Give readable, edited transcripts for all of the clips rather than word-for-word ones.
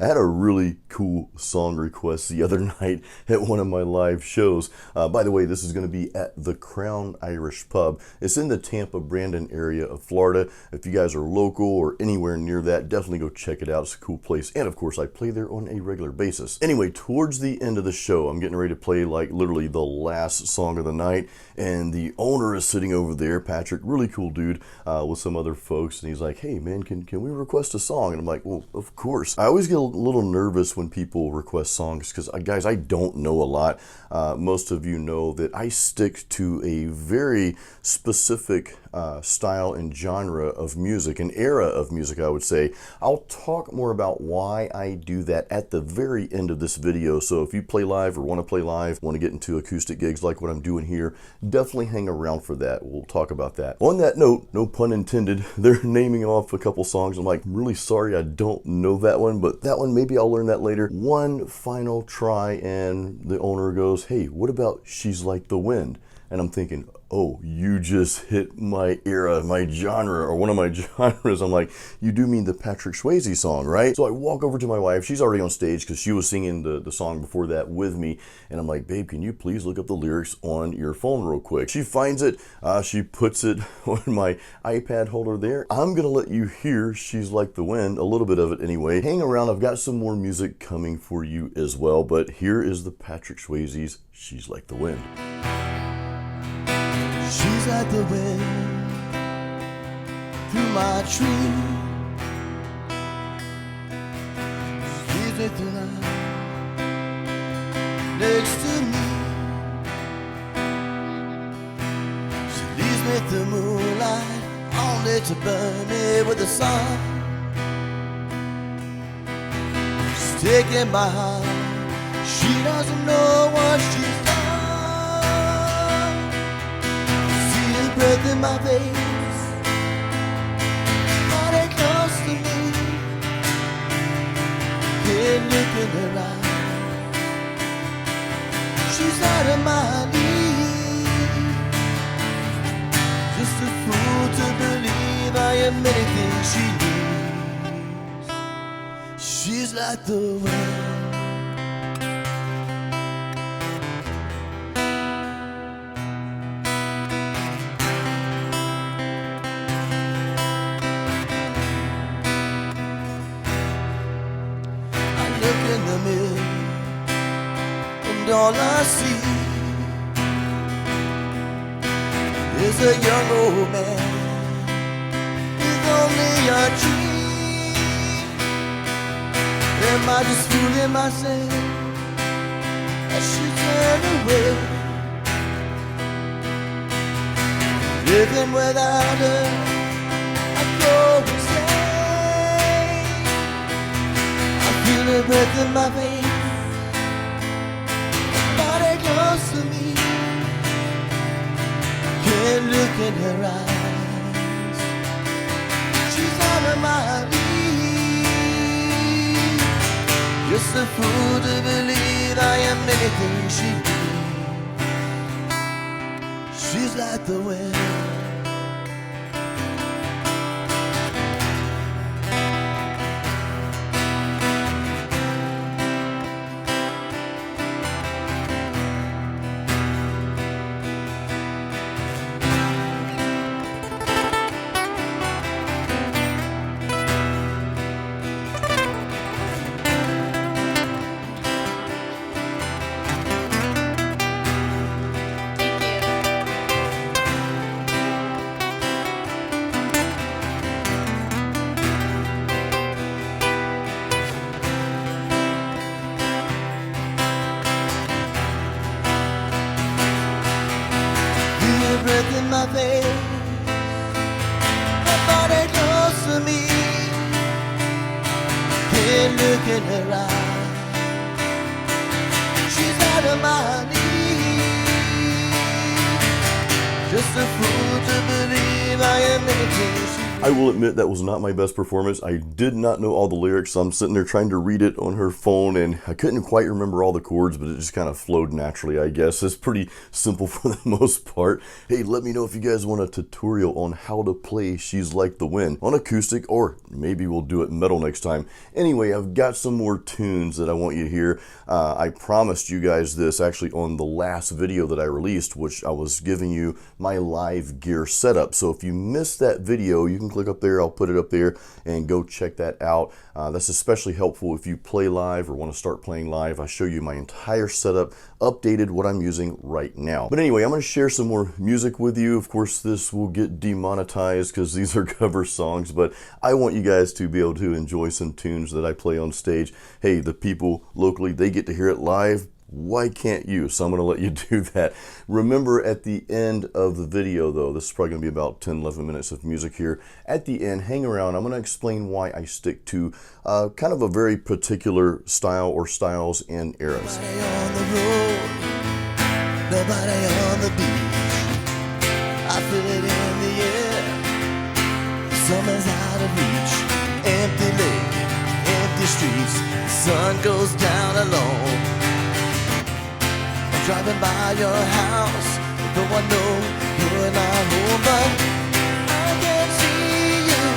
I had a really cool song request the other night at one of my live shows. By the way, this is going to be at the Crown Irish Pub. It's in the Tampa, Brandon area of Florida. If you guys are local or anywhere near that, definitely go check it out. It's a cool place. And of course, I play there on a regular basis. Anyway, towards the end of the show, I'm getting ready to play like literally the last song of the night. And the owner is sitting over there, Patrick, really cool dude, with some other folks. And he's like, hey man, can we request a song? And I'm like, well, of course. I always get a little nervous when people request songs because, guys, I don't know a lot. Most of you know that I stick to a very specific style and genre of music, an era of music, I would say. I'll talk more about why I do that at the very end of this video. So if you play live or want to play live, want to get into acoustic gigs like what I'm doing here, definitely hang around for that. We'll talk about that. On that note, no pun intended, they're naming off a couple songs. I'm like, I'm really sorry I don't know that one, but that one, maybe I'll learn that later. One final try, and the owner goes, hey, what about She's Like the Wind? And I'm thinking, oh, you just hit my era, my genre, or one of my genres. I'm like, you do mean the Patrick Swayze song, right? So I walk over to my wife. She's already on stage because she was singing the song before that with me. And I'm like, babe, can you please look up the lyrics on your phone real quick? She finds it. She puts it on my iPad holder there. I'm going to let you hear She's Like the Wind, a little bit of it anyway. Hang around. I've got some more music coming for you as well. But here is the Patrick Swayze's She's Like the Wind. She's like the wind through my tree. She leaves me through life next to me. She leaves me through moonlight, only to burn me with the sun. She's taking my heart, she doesn't know what she's done. Breath in my veins, body close to me. Can't look in her eyes. She's out of my league. Just a fool to believe I am anything she needs. She's like the wind. And all I see is a young old man with only a dream. Am I just fooling myself as she turned away? Living without her, I go insane. I feel her breath in my veins, close to me. Can't look in her eyes. She's out of my league. Just a fool to believe I am anything she needs. She's like the wind. Breath in my veins, her body close to me. Can't look in her eyes. She's out of my league. Just a fool to believe I am anything she I will admit that was not my best performance. I did not know all the lyrics, so I'm sitting there trying to read it on her phone, and I couldn't quite remember all the chords, but it just kind of flowed naturally, I guess. It's pretty simple for the most part. Hey, let me know if you guys want a tutorial on how to play She's Like the Wind on acoustic, or maybe we'll do it metal next time. Anyway, I've got some more tunes that I want you to hear. I promised you guys this actually on the last video that I released, which I was giving you my live gear setup. So if you missed that video, you can click up there, I'll put it up there, and go check that out. That's especially helpful if you play live or want to start playing live. I show you my entire setup, updated what I'm using right now. But anyway, I'm going to share some more music with you. Of course, this will get demonetized because these are cover songs, but I want you guys to be able to enjoy some tunes that I play on stage. Hey, the people locally, they get to hear it live. Why can't you? So I'm going to let you do that. Remember, at the end of the video, though, this is probably going to be about 10-11 minutes of music here. At the end, hang around. I'm going to explain why I stick to kind of a very particular style or styles and eras. Nobody on the road, nobody on the beach. I feel it in the air. Summer's out of reach. Empty lake, empty streets. The sun goes down alone. Driving by your house, though I know you're not home, but I can see you.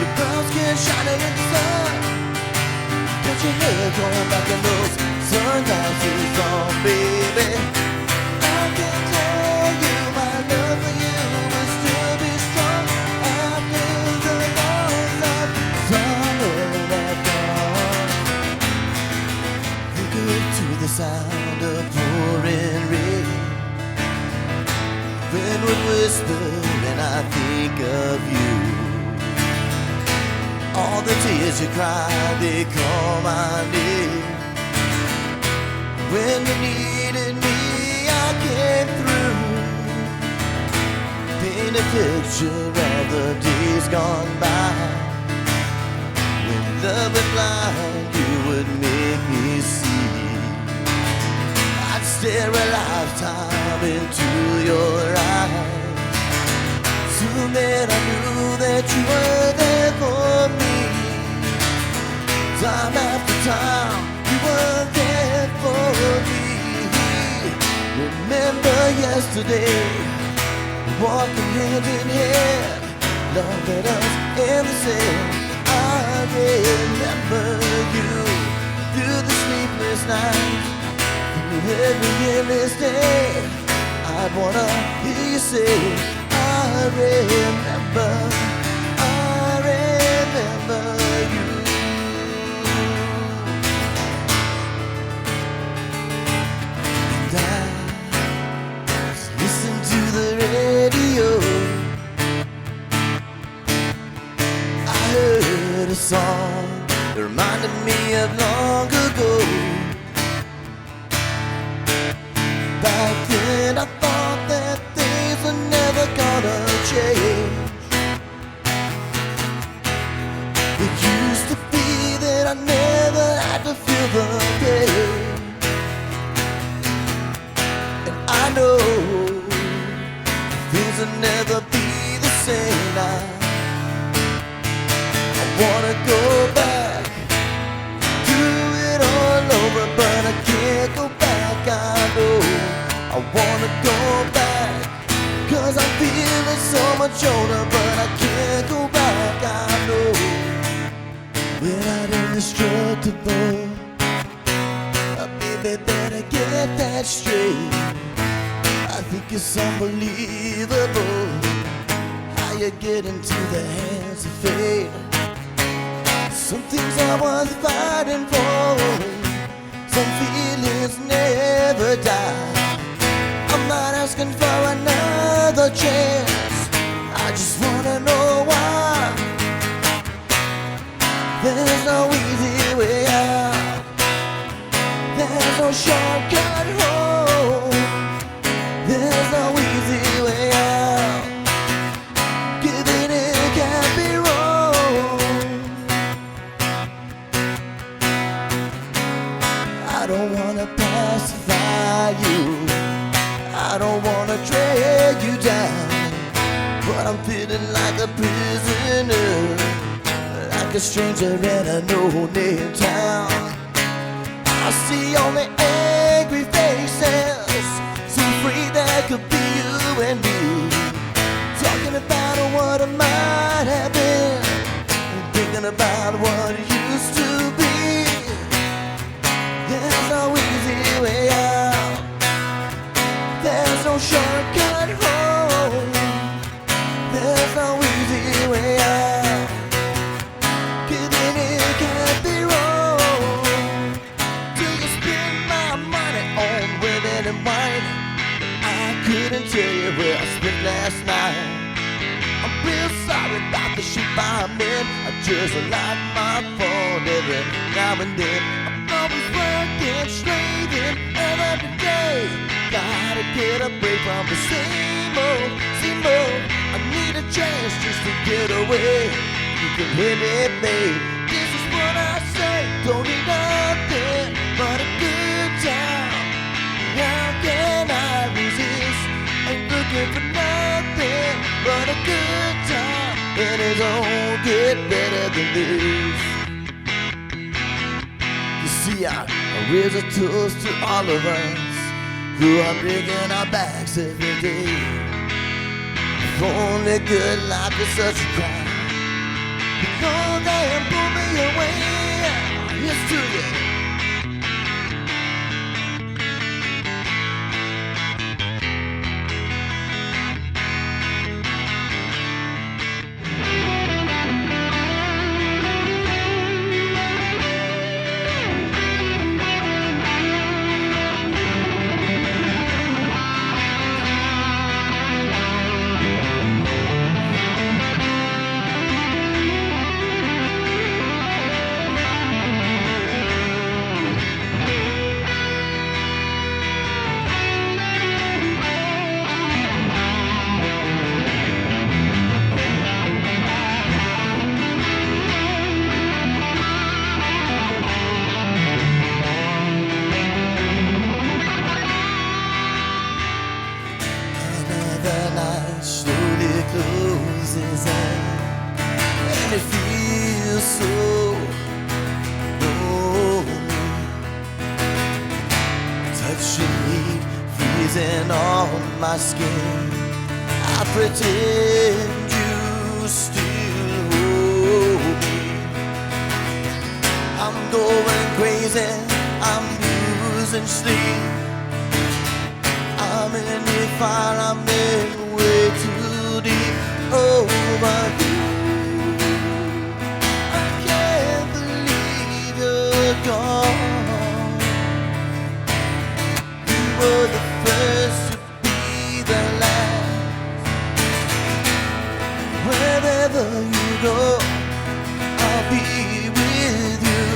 Your brown skin shining in the sun. Got your hair going back in those sunglasses on, baby. I can tell you my love for you will still be strong after the loss of summer and dawn. Think to the sound of pouring rain. Wind would whisper and I think of you. All the tears you cried, they call my name. When you needed me, I came through. Paint a picture of the days gone by. When love was blind, you would make me see. Stare a lifetime into your eyes. Soon then I knew that you were there for me. Time after time, you were there for me. Remember yesterday, walking hand in hand, love at us in the sand. I remember you through the sleepless nights. Every endless day, I'd wanna hear you say, I remember you. And I just listened to the radio. I heard a song that reminded me of long ago. Back then I thought that things were never gonna change. It used to be that I never had to feel the pain. And I know things will never be the same now. I wanna go back, do it all over, but I can't go back. I know I wanna go back, 'cause I'm feeling so much older, but I can't go back. I know we're not indestructible. Baby, better get that straight. I think it's unbelievable how you get into the hands of fate. Some things are worth fighting for. Some feelings never die. I'm not asking for another chance. I just wanna know why. There's no easy way out. There's no shortcut home. There's no easy way out. Giving in can't be wrong. I don't wanna pacify you. I don't wanna drag you down, but I'm feeling like a prisoner, like a stranger in a no-name town. I see only angry faces, so afraid that could be you and me, talking about what might have been, thinking about what it used to be. There's no easy way out, there's no shortcut home, there's no easy way out, giving it can't be wrong. Do you spend my money on women and wine? I couldn't tell you where I spent last night. I'm real sorry about the shit I made. I just like my phone every now and then. I'm always working, slaving every day. Gotta get a break from the same old. I need a chance just to get away. You can hear me, babe. This is what I say. Don't need nothing but a good time. How can I resist? Ain't looking for nothing but a good time, and it don't get better than this. You see, I raise a toast to all of us who are breaking our backs every day. If only good life is such a crime, because they pull me away. It's to you. And it feels so lonely, touching heat, freezing on my skin. I pretend you still hold me. I'm going crazy, I'm losing sleep. I'm in the fire, I'm in way too deep. Over you, I can't believe you're gone. You were the first to be the last. Wherever you go, I'll be with you.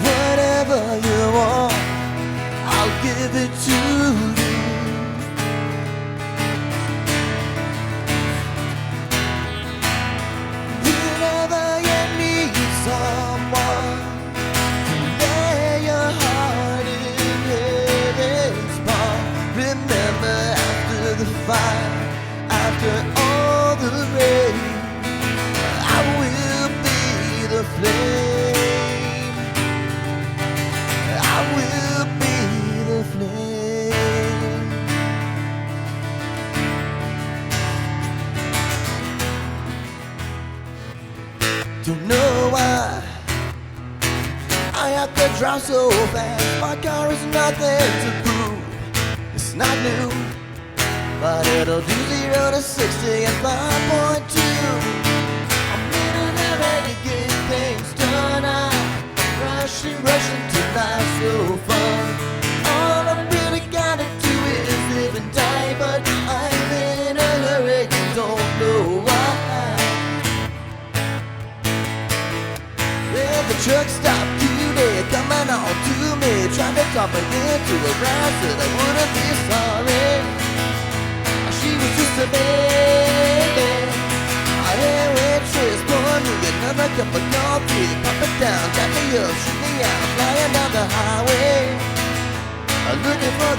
Whatever you want, I'll give it to you. Whenever you need someone to lay your heart in heaven's palm, remember after the fire, after all the rain, I will be the flame. I will be the flame. Don't know why I have to drive so fast. My car is nothing to prove. It's not new, but it'll do 0 to 60 in 5.2. I'm in a hurry to get things done. Rushing tonight, so fun. All I really gotta do is live and die, but I'm in a hurry, you don't know why. Well, the truck stopped today, coming on to me, trying to talk me into a ride that I wouldn't be sorry. She was just a baby. I had waitress, pouring me another cup of coffee, pop it down, tap me up, shoot me out, flying down the highway, looking for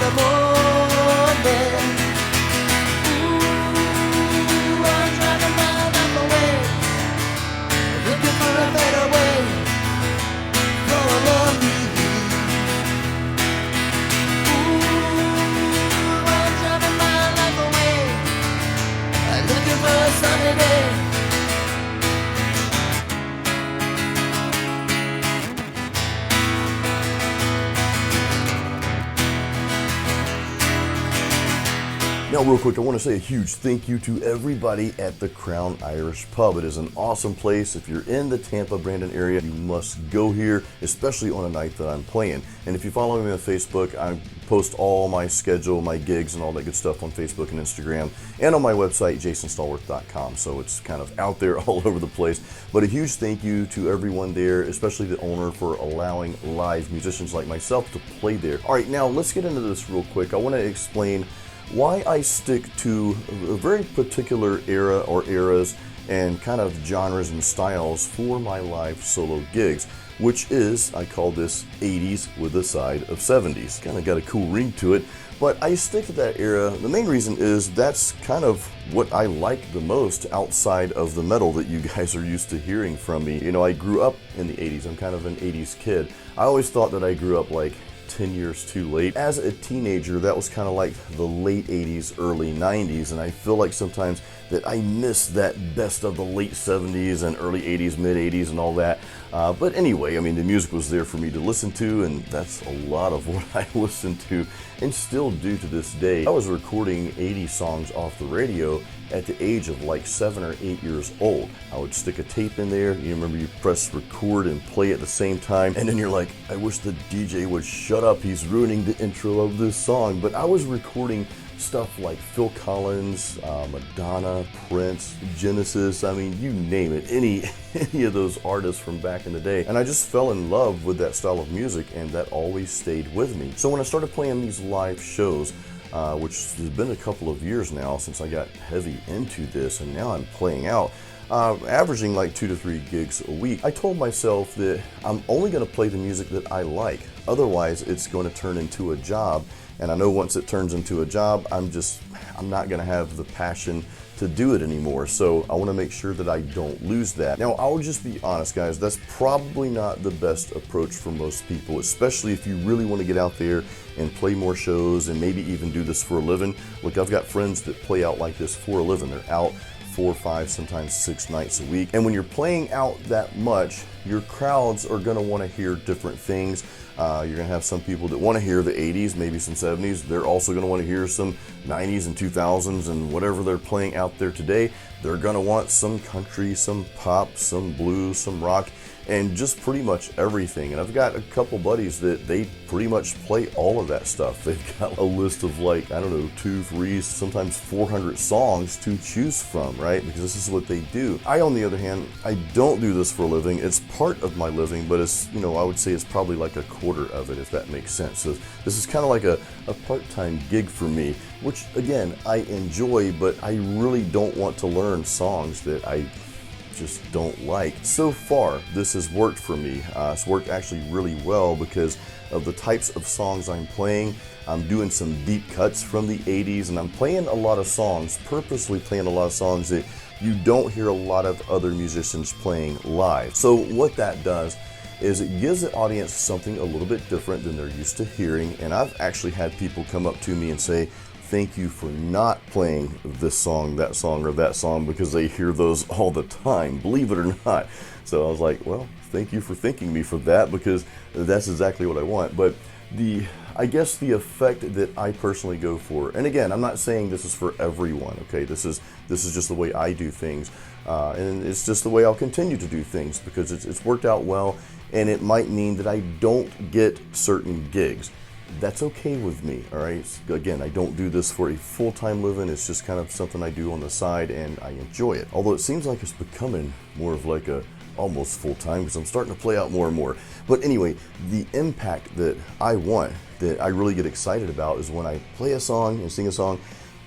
Now, real quick, I want to say a huge thank you to everybody at the Crown Irish Pub. It is an awesome place. If you're in the Tampa, Brandon area, you must go here, especially on a night that I'm playing. And if you follow me on Facebook, I post all my schedule, my gigs, and all that good stuff on Facebook and Instagram, and on my website, jasonstallworth.com. So it's kind of out there all over the place. But a huge thank you to everyone there, especially the owner, for allowing live musicians like myself to play there. All right, now let's get into this real quick. I want to explain why I stick to a very particular era or eras and kind of genres and styles for my live solo gigs, which is, I call this 80s with a side of 70s. Kind of got a cool ring to it, but I stick to that era. The main reason is that's kind of what I like the most outside of the metal that you guys are used to hearing from me. You know, I grew up in the 80s. I'm kind of an 80s kid. I always thought that I grew up like 10 years too late. As a teenager, that was kind of like the late 80s, early 90s, and I feel like sometimes that I miss that best of the late 70s and early 80s, mid 80s and all that. But anyway, I mean, the music was there for me to listen to, and that's a lot of what I listen to and still do to this day. I was recording 80 songs off the radio at the age of like 7 or 8 years old. I would stick a tape in there. You remember, you press record and play at the same time, and then you're like, I wish the DJ would shut up, he's ruining the intro of this song. But I was recording stuff like Phil Collins, Madonna, Prince, Genesis, I mean, you name it, any of those artists from back in the day. And I just fell in love with that style of music, and that always stayed with me. So when I started playing these live shows, which has been a couple of years now since I got heavy into this, and now I'm playing out, averaging like 2 to 3 gigs a week, I told myself that I'm only going to play the music that I like. Otherwise, it's going to turn into a job. And I know once it turns into a job, I'm not going to have the passion to do it anymore. So I want to make sure that I don't lose that. Now, I'll just be honest, guys, that's probably not the best approach for most people, especially if you really want to get out there and play more shows and maybe even do this for a living. Look, I've got friends that play out like this for a living. They're out 4, 5, sometimes 6 nights a week. And when you're playing out that much, your crowds are going to want to hear different things. You're going to have some people that want to hear the 80s, maybe some 70s. They're also going to want to hear some 90s and 2000s, and whatever they're playing out there today. They're going to want some country, some pop, some blues, some rock, and just pretty much everything. And I've got a couple buddies that they pretty much play all of that stuff. They've got a list of like, I don't know, 2, 3, sometimes 400 songs to choose from, right? Because this is what they do. I, on the other hand, I don't do this for a living. It's part of my living, but it's, you know, I would say it's probably like a quarter of it, if that makes sense. So this is kind of like a part-time gig for me, which again, I enjoy, but I really don't want to learn songs that I just don't like. So far, this has worked for me. It's worked actually really well because of the types of songs I'm playing. I'm doing some deep cuts from the 80s, and I'm playing a lot of songs, purposely playing a lot of songs that you don't hear a lot of other musicians playing live. So what that does is it gives the audience something a little bit different than they're used to hearing. And I've actually had people come up to me and say, thank you for not playing this song, or that song, because they hear those all the time, believe it or not. So I was like, well, thank you for thanking me for that, because that's exactly what I want. But I guess the effect that I personally go for, and again, I'm not saying this is for everyone, okay? This is just the way I do things, and it's just the way I'll continue to do things, because it's worked out well, and it might mean that I don't get certain gigs. That's okay with me, all right? Again, I don't do this for a full-time living. It's just kind of something I do on the side, and I enjoy it. Although it seems like it's becoming more of like a almost full-time, because I'm starting to play out more and more. But anyway, the impact that I want, that I really get excited about, is when I play a song and sing a song,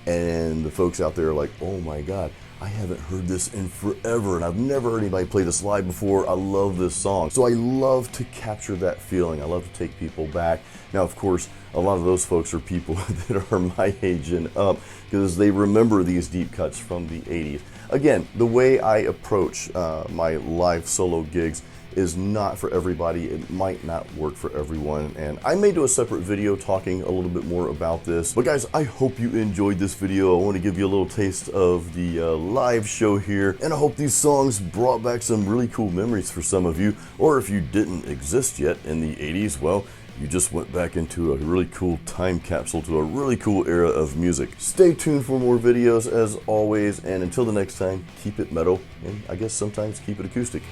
and the folks out there are like, oh my God, I haven't heard this in forever, and I've never heard anybody play this live before. I love this song. So I love to capture that feeling. I love to take people back. Now, of course, a lot of those folks are people that are my age and up, because they remember these deep cuts from the 80s. Again, the way I approach my live solo gigs is not for everybody. It might not work for everyone, and I may do a separate video talking a little bit more about this. But guys, I hope you enjoyed this video. I want to give you a little taste of the live show here, and I hope these songs brought back some really cool memories for some of you, or if you didn't exist yet in the 80s, well, you just went back into a really cool time capsule to a really cool era of music. Stay tuned for more videos as always, and until the next time, keep it metal, and I guess sometimes keep it acoustic.